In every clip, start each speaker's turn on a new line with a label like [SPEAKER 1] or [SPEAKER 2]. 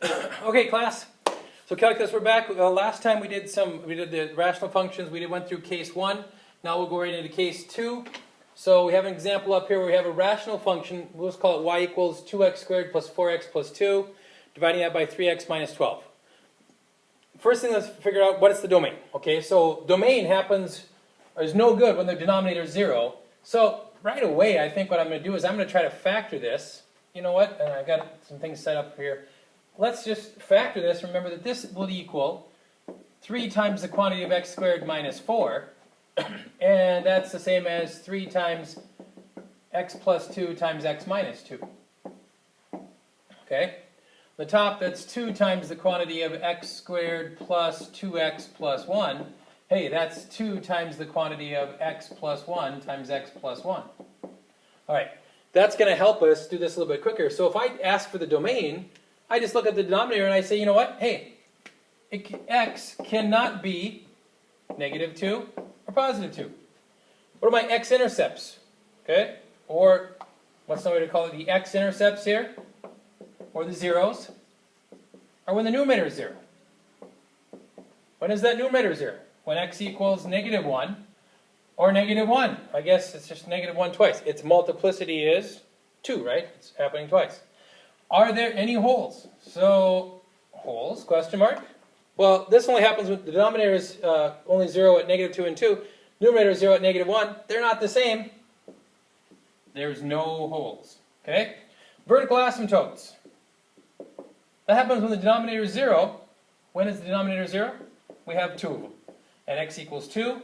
[SPEAKER 1] Okay, class. So calculus, we're back. Last time we did the rational functions. We went through case 1. Now we'll go right into case 2. So we have an example up here where we have a rational function. We'll just call it y equals 2x squared plus 4x plus 2, dividing that by 3x minus 12. First thing, let's figure out what is the domain. Okay, so domain is no good when the denominator is 0. So right away, I think what I'm going to do is I'm going to try to factor this. You know what? And I've got some things set up here. Let's just factor this. Remember that this will equal 3 times the quantity of x squared minus 4. And that's the same as 3 times x plus 2 times x minus 2. Okay? The top, that's 2 times the quantity of x squared plus 2x plus 1. Hey, that's 2 times the quantity of x plus 1 times x plus 1. All right. That's going to help us do this a little bit quicker. So if I ask for the domain, I just look at the denominator and I say, you know what? Hey, x cannot be negative 2 or positive 2. What are my x-intercepts? Okay? Or what's the way to call it? The x-intercepts here? Or the zeros? Or when the numerator is 0. When is that numerator 0? When x equals negative 1 or negative 1. I guess it's just negative 1 twice. Its multiplicity is 2, right? It's happening twice. Are there any holes? So, holes, question mark? Well, this only happens when the denominator is only 0 at negative 2 and 2. Numerator is 0 at negative 1. They're not the same. There's no holes. Okay? Vertical asymptotes. That happens when the denominator is 0. When is the denominator 0? We have 2 of them. And x equals 2,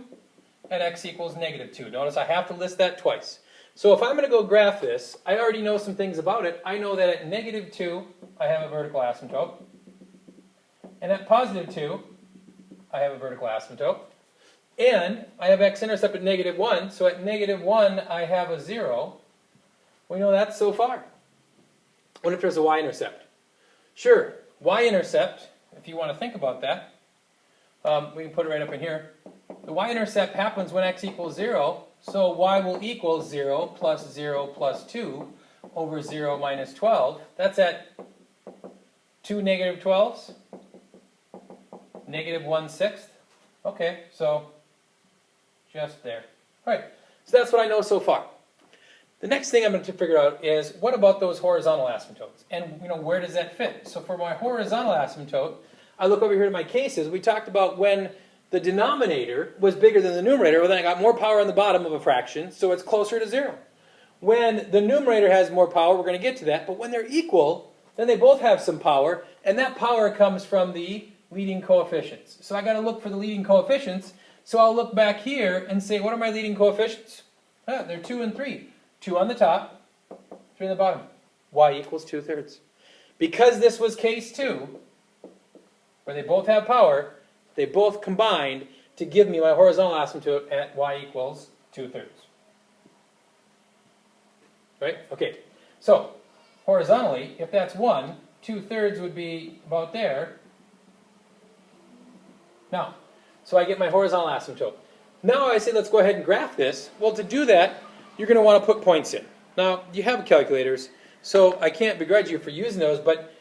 [SPEAKER 1] and x equals negative 2. Notice I have to list that twice. So if I'm going to go graph this, I already know some things about it. I know that at negative 2, I have a vertical asymptote. And at positive 2, I have a vertical asymptote. And I have x-intercept at negative 1, so at negative 1, I have a 0. We know that so far. What if there's a y-intercept? Sure, y-intercept, if you want to think about that, we can put it right up in here. The y-intercept happens when x equals 0, so y will equal 0 plus 0 plus 2 over 0 minus 12. That's at 2 negative 12s, negative 1/6. Okay, so just there. All right, so that's what I know so far. The next thing I'm going to figure out is, what about those horizontal asymptotes? And, where does that fit? So for my horizontal asymptote, I look over here to my cases. We talked about when the denominator was bigger than the numerator, well, then I got more power on the bottom of a fraction, so it's closer to 0. When the numerator has more power, we're going to get to that, but when they're equal, then they both have some power, and that power comes from the leading coefficients. So I got to look for the leading coefficients, so I'll look back here and say, what are my leading coefficients? They're 2 and 3. 2 on the top, 3 on the bottom. Y equals 2/3. Because this was case 2, where they both have power, they both combined to give me my horizontal asymptote at y equals 2/3. Right? Okay. So, horizontally, if that's 1, 2/3 would be about there. Now, so I get my horizontal asymptote. Now I say, let's go ahead and graph this. Well, to do that, you're going to want to put points in. Now, you have calculators, so I can't begrudge you for using those, but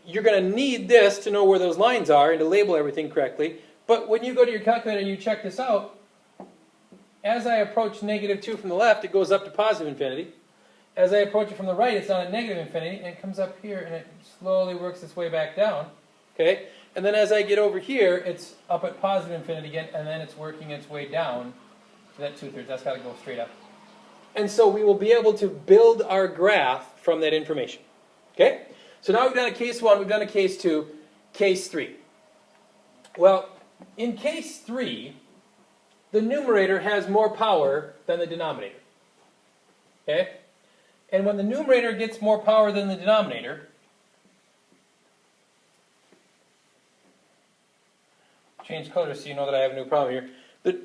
[SPEAKER 1] you're going to need this to know where those lines are and to label everything correctly. But when you go to your calculator and you check this out, as I approach negative 2 from the left, it goes up to positive infinity. As I approach it from the right, it's down at negative infinity, and it comes up here, and it slowly works its way back down. Okay? And then as I get over here, it's up at positive infinity again, and then it's working its way down to that 2/3. That's got to go straight up. And so we will be able to build our graph from that information. Okay? So now we've done a case 1, we've done a case 2, case 3. Well, in case 3, the numerator has more power than the denominator. Okay? And when the numerator gets more power than the denominator, change color so you know that I have a new problem here. But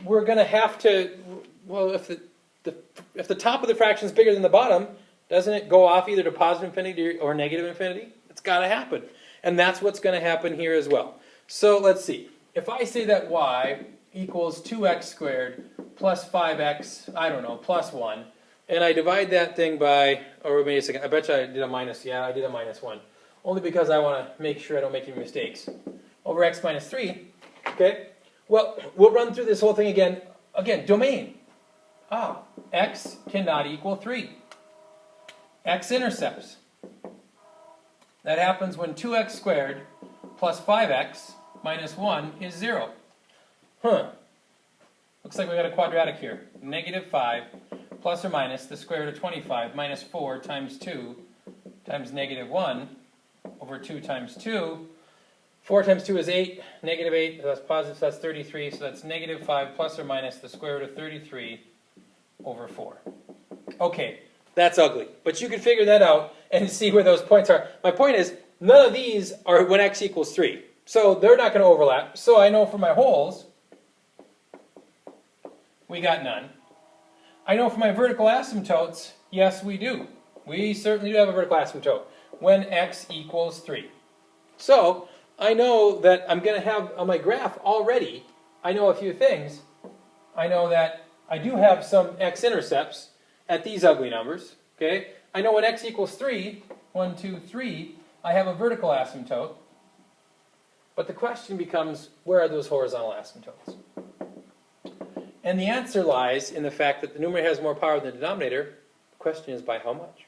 [SPEAKER 1] we're going to have to, well, if the top of the fraction is bigger than the bottom, doesn't it go off either to positive infinity or negative infinity? It's got to happen. And that's what's going to happen here as well. So let's see. If I say that y equals 2x squared plus 5x, I don't know, plus 1, and I divide that thing by, or wait a second, I bet you I did a minus, yeah, I did a minus 1. only because I want to make sure I don't make any mistakes, over x minus 3, okay? Well, we'll run through this whole thing again. Again, domain. X cannot equal 3. X-intercepts. That happens when 2x squared plus 5x minus 1 is 0. Looks like we got a quadratic here. Negative 5 plus or minus the square root of 25 minus 4 times 2 times negative 1 over 2 times 2. 4 times 2 is 8, negative 8, so that's positive, so that's 33, so that's negative 5 plus or minus the square root of 33 over 4. Okay, that's ugly, but you can figure that out and see where those points are. My point is, none of these are when x equals 3, so they're not going to overlap. So I know for my holes, we got none. I know for my vertical asymptotes, yes we do. We certainly do have a vertical asymptote when x equals 3. So I know that I'm going to have on my graph already, I know a few things. I know that I do have some x-intercepts at these ugly numbers. Okay? I know when x equals 3, 1, 2, 3, I have a vertical asymptote. But the question becomes, where are those horizontal asymptotes? And the answer lies in the fact that the numerator has more power than the denominator. The question is by how much?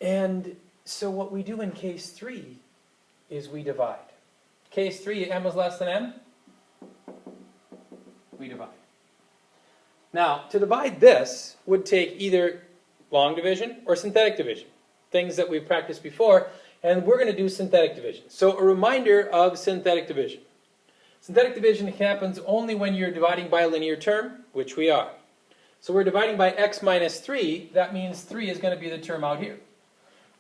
[SPEAKER 1] And so what we do in case 3 is we divide. Case 3, m is less than n. We divide. Now, to divide this would take either long division or synthetic division, things that we've practiced before, and we're going to do synthetic division. So a reminder of synthetic division. Synthetic division happens only when you're dividing by a linear term, which we are. So we're dividing by x minus 3, that means 3 is going to be the term out here.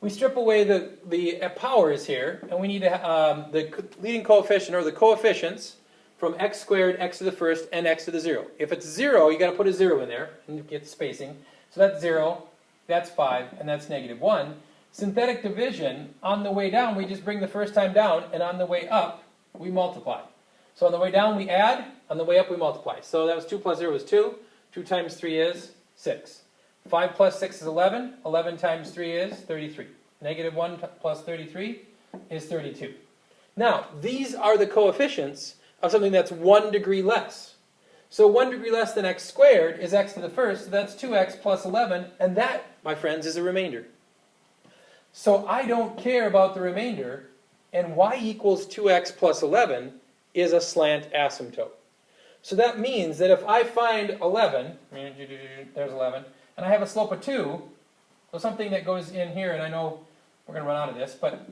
[SPEAKER 1] We strip away the powers here, and we need the leading coefficient, or the coefficients, from x squared, x to the first, and x to the 0. If it's 0, you got to put a 0 in there, and get the spacing. So that's 0, that's 5, and that's negative 1. Synthetic division, on the way down, we just bring the first time down, and on the way up, we multiply. So on the way down, we add, on the way up, we multiply. So that was 2 plus 0 is 2. 2 times 3 is 6. 5 plus 6 is 11. 11 times 3 is 33. Negative 1 plus 33 is 32. Now, these are the coefficients of something that's 1 degree less. So 1 degree less than x squared is x to the first, so that's 2x plus 11, and that, my friends, is a remainder. So I don't care about the remainder, and y equals 2x plus 11 is a slant asymptote. So that means that if I find 11, there's 11, and I have a slope of 2, so something that goes in here, and I know we're going to run out of this, but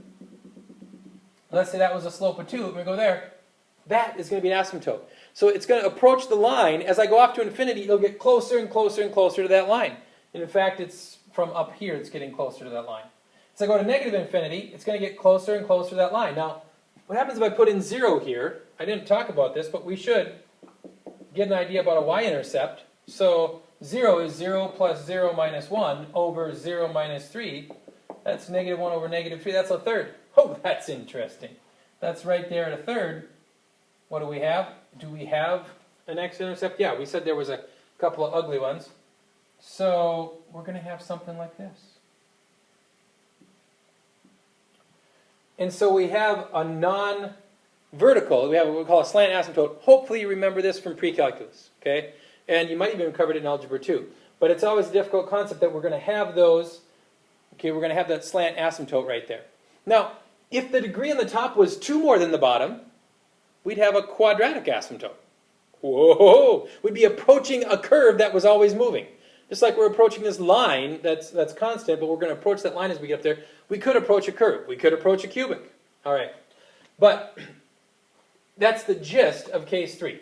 [SPEAKER 1] let's say that was a slope of 2, and we go there, that is going to be an asymptote. So it's going to approach the line. As I go off to infinity, it'll get closer and closer and closer to that line. And in fact, it's from up here, it's getting closer to that line. As I go to negative infinity, it's going to get closer and closer to that line. Now, what happens if I put in 0 here? I didn't talk about this, but we should get an idea about a y-intercept. So 0 is 0 plus 0 minus 1 over 0 minus 3. That's negative 1 over negative 3. That's a third. Oh, that's interesting. That's right there at a third. What do we have? Do we have an x-intercept? Yeah, we said there was a couple of ugly ones. So we're going to have something like this. And so we have a non-vertical, we have what we call a slant asymptote. Hopefully you remember this from pre-calculus, okay? And you might even covered it in Algebra 2. But it's always a difficult concept that we're going to have those, okay, we're going to have that slant asymptote right there. Now, if the degree on the top was 2 more than the bottom, we'd have a quadratic asymptote. Whoa! We'd be approaching a curve that was always moving. Just like we're approaching this line that's constant, but we're going to approach that line as we get up there. We could approach a curve. We could approach a cubic. All right. But that's the gist of case 3.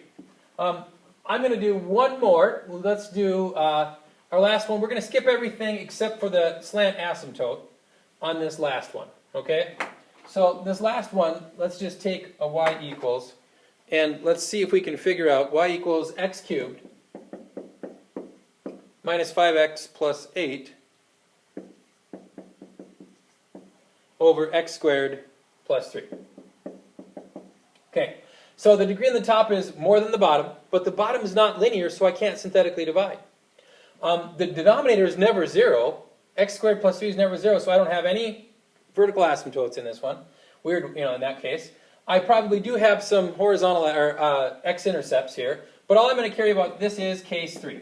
[SPEAKER 1] I'm going to do one more. Let's do our last one. We're going to skip everything except for the slant asymptote on this last one. Okay? So this last one, let's just take a y equals, and let's see if we can figure out y equals x cubed minus 5x plus 8 over x squared plus 3. Okay, so the degree on the top is more than the bottom, but the bottom is not linear, so I can't synthetically divide. The denominator is never 0. X squared plus 3 is never 0, so I don't have any vertical asymptotes in this one. Weird, in that case. I probably do have some horizontal or x-intercepts here, but all I'm going to carry about this is case 3.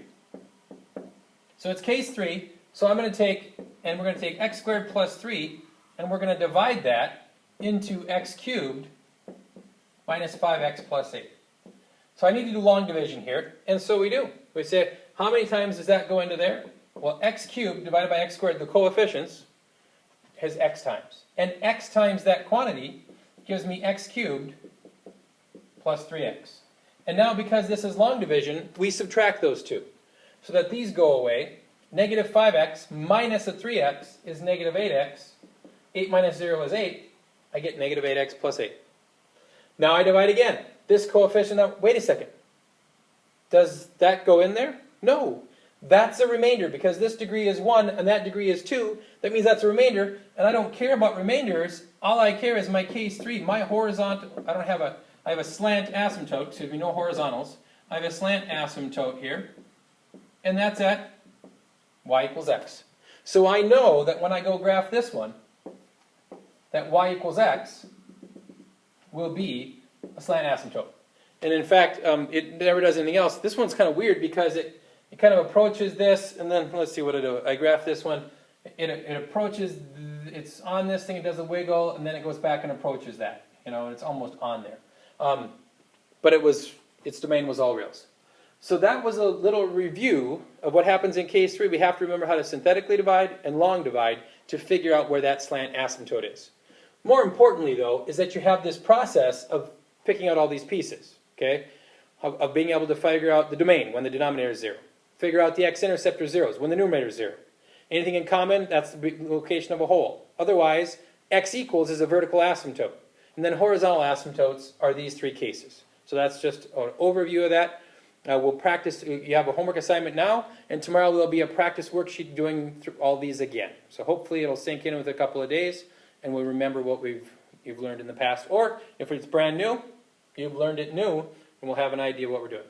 [SPEAKER 1] So it's case 3, so I'm going to take, and we're going to take x squared plus 3, and we're going to divide that into x cubed minus 5x plus 8. So I need to do long division here, and so we do. We say, how many times does that go into there? Well, x cubed divided by x squared, the coefficients, has x times. And x times that quantity gives me x cubed plus 3x. And now because this is long division, we subtract those two. So that these go away. Negative 5x minus a 3x is negative 8x. 8 minus 0 is 8. I get negative 8x plus 8. Now I divide again. This coefficient, wait a second. Does that go in there? No. That's a remainder because this degree is 1 and that degree is 2. That means that's a remainder, and I don't care about remainders. All I care is my case 3, my horizontal. I have a slant asymptote, so if you know horizontals, I have a slant asymptote here, and that's at y equals x. So I know that when I go graph this one, that y equals x will be a slant asymptote. And in fact, it never does anything else. This one's kind of weird because it kind of approaches this, and then let's see what I do. I graph this one. It approaches, it's on this thing, it does a wiggle, and then it goes back and approaches that. And it's almost on there. But its domain was all rails. So that was a little review of what happens in case 3. We have to remember how to synthetically divide and long divide to figure out where that slant asymptote is. More importantly, though, is that you have this process of picking out all these pieces, okay? Of being able to figure out the domain when the denominator is 0. Figure out the x-intercept or zeros when the numerator is 0. Anything in common, that's the location of a hole. Otherwise, x equals is a vertical asymptote. And then horizontal asymptotes are these 3 cases. So that's just an overview of that. We'll practice. You have a homework assignment now, and tomorrow there'll be a practice worksheet doing through all these again. So hopefully it'll sink in with a couple of days, and we'll remember what you've learned in the past. Or if it's brand new, you've learned it new, and we'll have an idea what we're doing.